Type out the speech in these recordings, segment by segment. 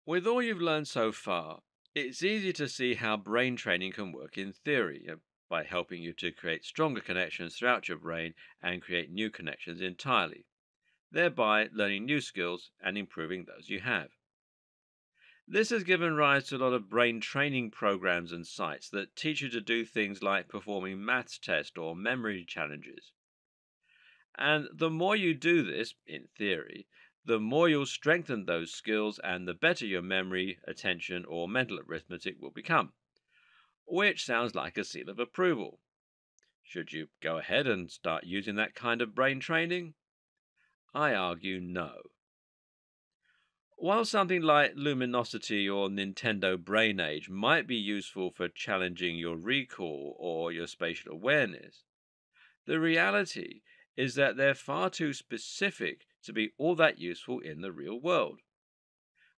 With all you've learned so far, it's easy to see how brain training can work in theory by helping you to create stronger connections throughout your brain and create new connections entirely, thereby learning new skills and improving those you have. This has given rise to a lot of brain training programs and sites that teach you to do things like performing maths tests or memory challenges. And the more you do this, in theory, the more you'll strengthen those skills and the better your memory, attention, or mental arithmetic will become. Which sounds like a seal of approval. Should you go ahead and start using that kind of brain training? I argue no. While something like Luminosity or Nintendo Brain Age might be useful for challenging your recall or your spatial awareness, the reality is that they're far too specific to be all that useful in the real world.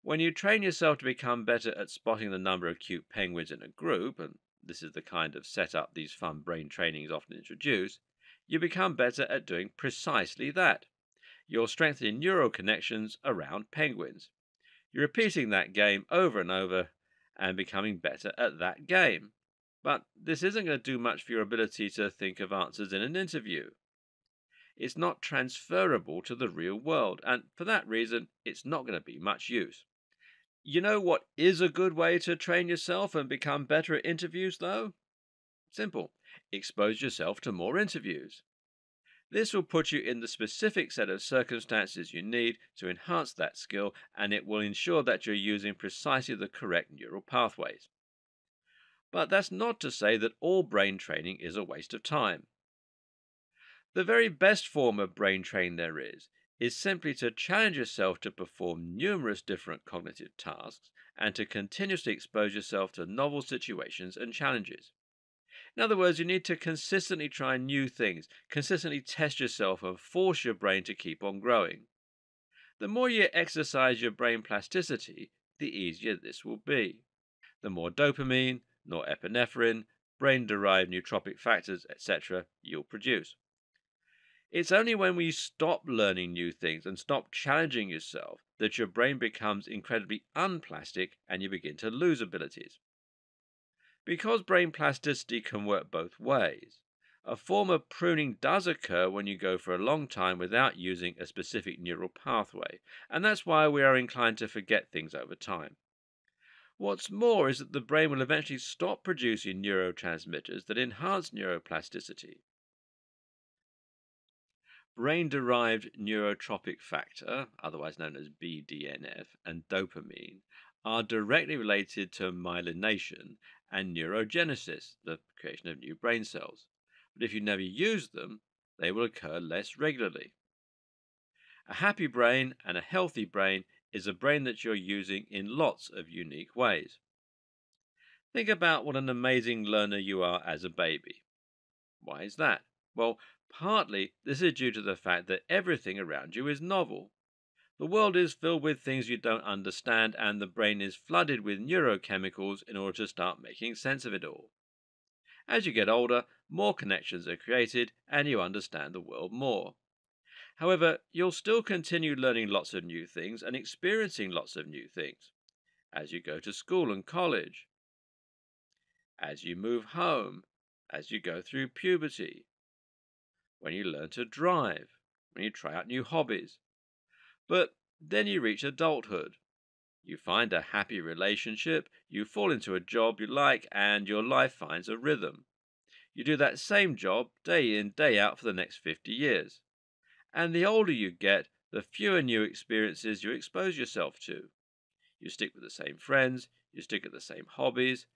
When you train yourself to become better at spotting the number of cute penguins in a group, and this is the kind of setup these fun brain trainings often introduce, you become better at doing precisely that. You're strengthening neural connections around penguins. You're repeating that game over and over and becoming better at that game. But this isn't going to do much for your ability to think of answers in an interview. It's not transferable to the real world, and for that reason, it's not going to be much use. You know what is a good way to train yourself and become better at interviews, though? Simple. Expose yourself to more interviews. This will put you in the specific set of circumstances you need to enhance that skill, and it will ensure that you're using precisely the correct neural pathways. But that's not to say that all brain training is a waste of time. The very best form of brain training there is simply to challenge yourself to perform numerous different cognitive tasks and to continuously expose yourself to novel situations and challenges. In other words, you need to consistently try new things, consistently test yourself, and force your brain to keep on growing. The more you exercise your brain plasticity, the easier this will be. The more dopamine, norepinephrine, brain derived nootropic factors, etc., you'll produce. It's only when we stop learning new things and stop challenging yourself that your brain becomes incredibly unplastic and you begin to lose abilities. Because brain plasticity can work both ways, a form of pruning does occur when you go for a long time without using a specific neural pathway, and that's why we are inclined to forget things over time. What's more is that the brain will eventually stop producing neurotransmitters that enhance neuroplasticity. Brain derived neurotropic factor, otherwise known as BDNF, and dopamine are directly related to myelination and neurogenesis, the creation of new brain cells. But if you never use them, they will occur less regularly. A happy brain and a healthy brain is a brain that you're using in lots of unique ways. Think about what an amazing learner you are as a baby. Why is that? Well, partly this is due to the fact that everything around you is novel. The world is filled with things you don't understand, and the brain is flooded with neurochemicals in order to start making sense of it all. As you get older, more connections are created and you understand the world more. However, you'll still continue learning lots of new things and experiencing lots of new things as you go to school and college, as you move home, as you go through puberty, when you learn to drive, when you try out new hobbies. But then you reach adulthood. You find a happy relationship, you fall into a job you like, and your life finds a rhythm. You do that same job day in, day out for the next 50 years. And the older you get, the fewer new experiences you expose yourself to. You stick with the same friends, you stick at the same hobbies,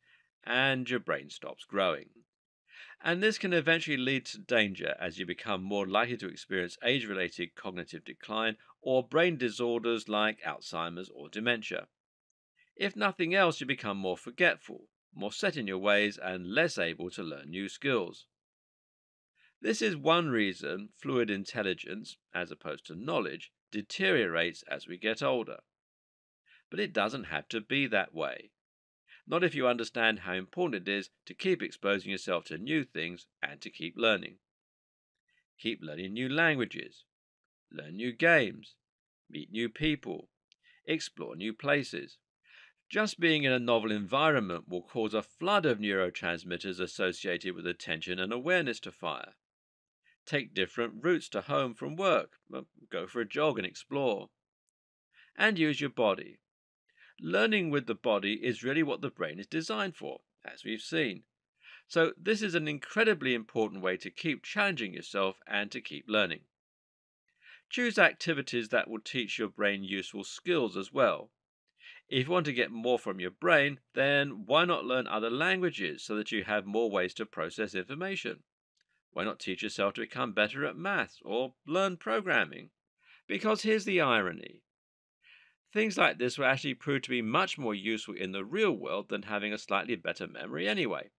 and your brain stops growing. And this can eventually lead to danger as you become more likely to experience age related cognitive decline or brain disorders like Alzheimer's or dementia. If nothing else, you become more forgetful, more set in your ways, and less able to learn new skills. This is one reason fluid intelligence, as opposed to knowledge, deteriorates as we get older. But it doesn't have to be that way. Not if you understand how important it is to keep exposing yourself to new things and to keep learning. Keep learning new languages, learn new games, meet new people, explore new places. Just being in a novel environment will cause a flood of neurotransmitters associated with attention and awareness to fire. Take different routes to home from work, go for a jog and explore, and use your body. Learning with the body is really what the brain is designed for, as we've seen. So, this is an incredibly important way to keep challenging yourself and to keep learning. Choose activities that will teach your brain useful skills as well. If you want to get more from your brain, then why not learn other languages so that you have more ways to process information? Why not teach yourself to become better at maths or learn programming? Because here's the irony: things like this will actually prove to be much more useful in the real world than having a slightly better memory anyway.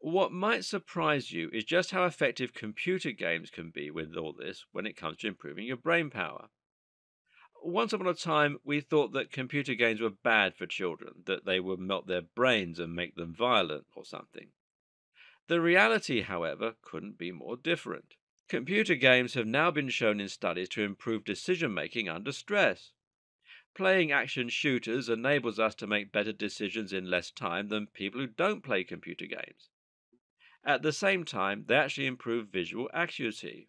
What might surprise you is just how effective computer games can be with all this when it comes to improving your brain power. Once upon a time, we thought that computer games were bad for children, that they would melt their brains and make them violent or something. The reality, however, couldn't be more different. Computer games have now been shown in studies to improve decision making under stress. Playing action shooters enables us to make better decisions in less time than people who don't play computer games. At the same time, they actually improve visual accuracy.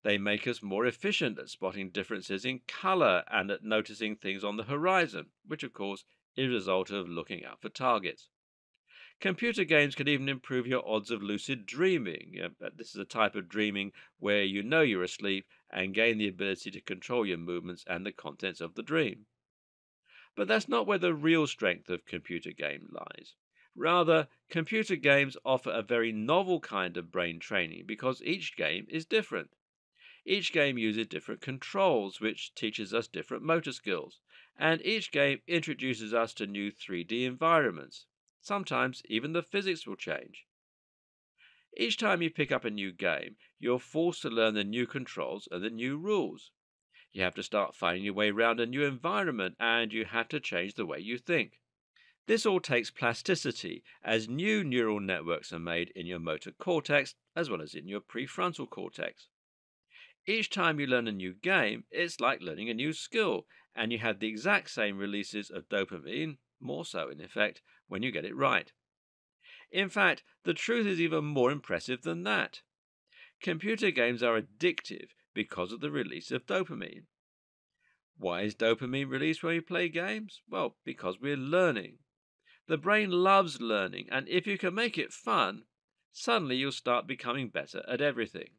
They make us more efficient at spotting differences in color and at noticing things on the horizon, which of course is a result of looking out for targets. Computer games can even improve your odds of lucid dreaming. This is a type of dreaming where you know you're asleep and gain the ability to control your movements and the contents of the dream. But that's not where the real strength of computer game lies. Rather, computer games offer a very novel kind of brain training because each game is different. Each game uses different controls, which teaches us different motor skills, and each game introduces us to new 3D environments. Sometimes even the physics will change. Each time you pick up a new game, you're forced to learn the new controls and the new rules. You have to start finding your way around a new environment, and you have to change the way you think. This all takes plasticity, as new neural networks are made in your motor cortex as well as in your prefrontal cortex. Each time you learn a new game, it's like learning a new skill, and you have the exact same releases of dopamine, more so in effect, when you get it right. In fact, the truth is even more impressive than that. Computer games are addictive because of the release of dopamine. Why is dopamine released when we play games? Well, because we're learning. The brain loves learning, and if you can make it fun, suddenly you'll start becoming better at everything.